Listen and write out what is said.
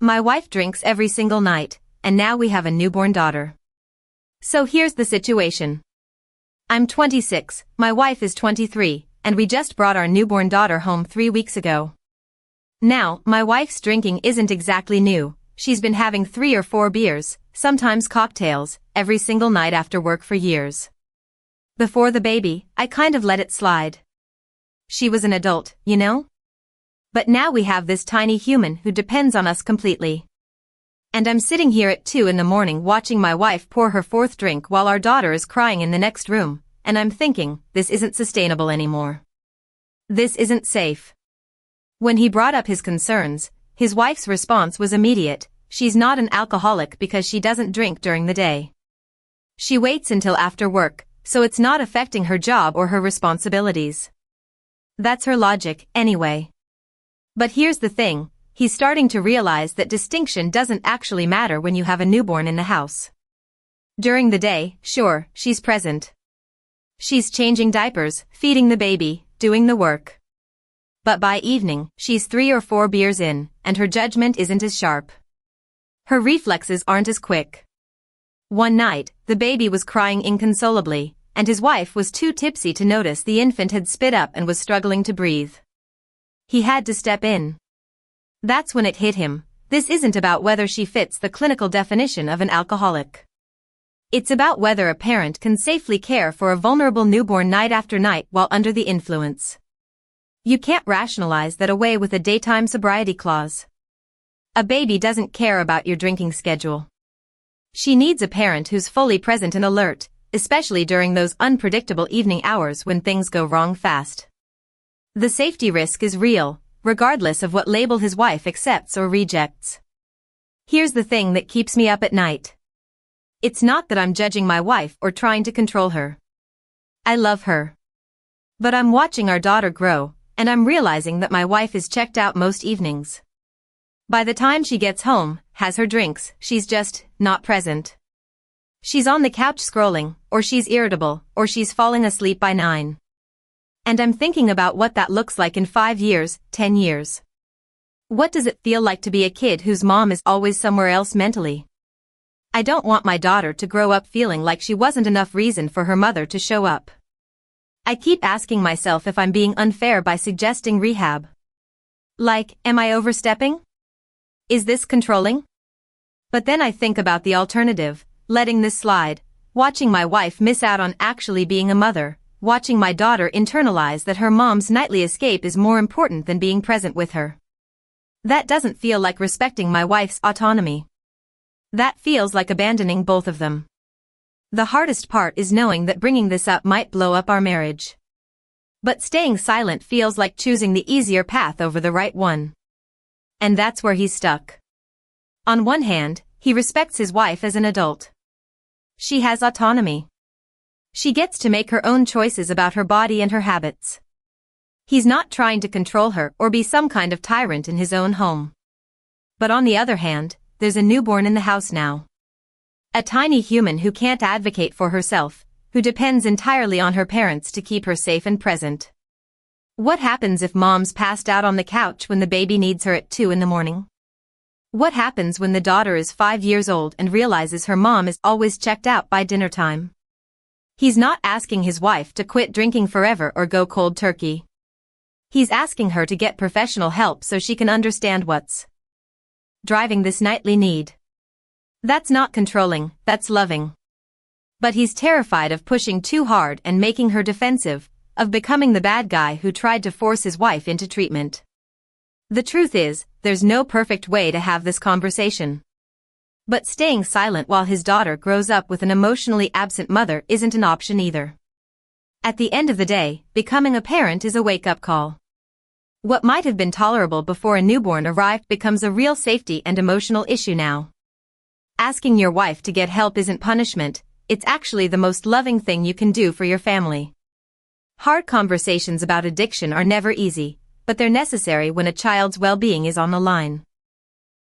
My wife drinks every single night, and now we have a newborn daughter. So here's the situation. I'm 26, my wife is 23, and we just brought our newborn daughter home 3 weeks ago. Now, my wife's drinking isn't exactly new. She's been having 3 or 4 beers, sometimes cocktails, every single night after work for years. Before the baby, I kind of let it slide. She was an adult, you know? But now we have this tiny human who depends on us completely. And I'm sitting here at 2 in the morning watching my wife pour her 4th drink while our daughter is crying in the next room, and I'm thinking, this isn't sustainable anymore. This isn't safe. When he brought up his concerns, his wife's response was immediate. She's not an alcoholic because she doesn't drink during the day. She waits until after work, so it's not affecting her job or her responsibilities. That's her logic, anyway. But here's the thing, he's starting to realize that distinction doesn't actually matter when you have a newborn in the house. During the day, sure, she's present. She's changing diapers, feeding the baby, doing the work. But by evening, she's 3 or 4 beers in, and her judgment isn't as sharp. Her reflexes aren't as quick. One night, the baby was crying inconsolably, and his wife was too tipsy to notice the infant had spit up and was struggling to breathe. He had to step in. That's when it hit him. This isn't about whether she fits the clinical definition of an alcoholic. It's about whether a parent can safely care for a vulnerable newborn night after night while under the influence. You can't rationalize that away with a daytime sobriety clause. A baby doesn't care about your drinking schedule. She needs a parent who's fully present and alert, especially during those unpredictable evening hours when things go wrong fast. The safety risk is real, regardless of what label his wife accepts or rejects. Here's the thing that keeps me up at night. It's not that I'm judging my wife or trying to control her. I love her. But I'm watching our daughter grow, and I'm realizing that my wife is checked out most evenings. By the time she gets home, has her drinks, she's just not present. She's on the couch scrolling, or she's irritable, or she's falling asleep by 9. And I'm thinking about what that looks like in 5 years, 10 years. What does it feel like to be a kid whose mom is always somewhere else mentally? I don't want my daughter to grow up feeling like she wasn't enough reason for her mother to show up. I keep asking myself if I'm being unfair by suggesting rehab. Like, am I overstepping? Is this controlling? But then I think about the alternative, letting this slide, watching my wife miss out on actually being a mother, watching my daughter internalize that her mom's nightly escape is more important than being present with her. That doesn't feel like respecting my wife's autonomy. That feels like abandoning both of them. The hardest part is knowing that bringing this up might blow up our marriage. But staying silent feels like choosing the easier path over the right one. And that's where he's stuck. On one hand, he respects his wife as an adult. She has autonomy. She gets to make her own choices about her body and her habits. He's not trying to control her or be some kind of tyrant in his own home. But on the other hand, there's a newborn in the house now. A tiny human who can't advocate for herself, who depends entirely on her parents to keep her safe and present. What happens if mom's passed out on the couch when the baby needs her at 2 in the morning? What happens when the daughter is 5 years old and realizes her mom is always checked out by dinner time? He's not asking his wife to quit drinking forever or go cold turkey. He's asking her to get professional help so she can understand what's driving this nightly need. That's not controlling, that's loving. But he's terrified of pushing too hard and making her defensive, of becoming the bad guy who tried to force his wife into treatment. The truth is, there's no perfect way to have this conversation. But staying silent while his daughter grows up with an emotionally absent mother isn't an option either. At the end of the day, becoming a parent is a wake-up call. What might have been tolerable before a newborn arrived becomes a real safety and emotional issue now. Asking your wife to get help isn't punishment, it's actually the most loving thing you can do for your family. Hard conversations about addiction are never easy, but they're necessary when a child's well-being is on the line.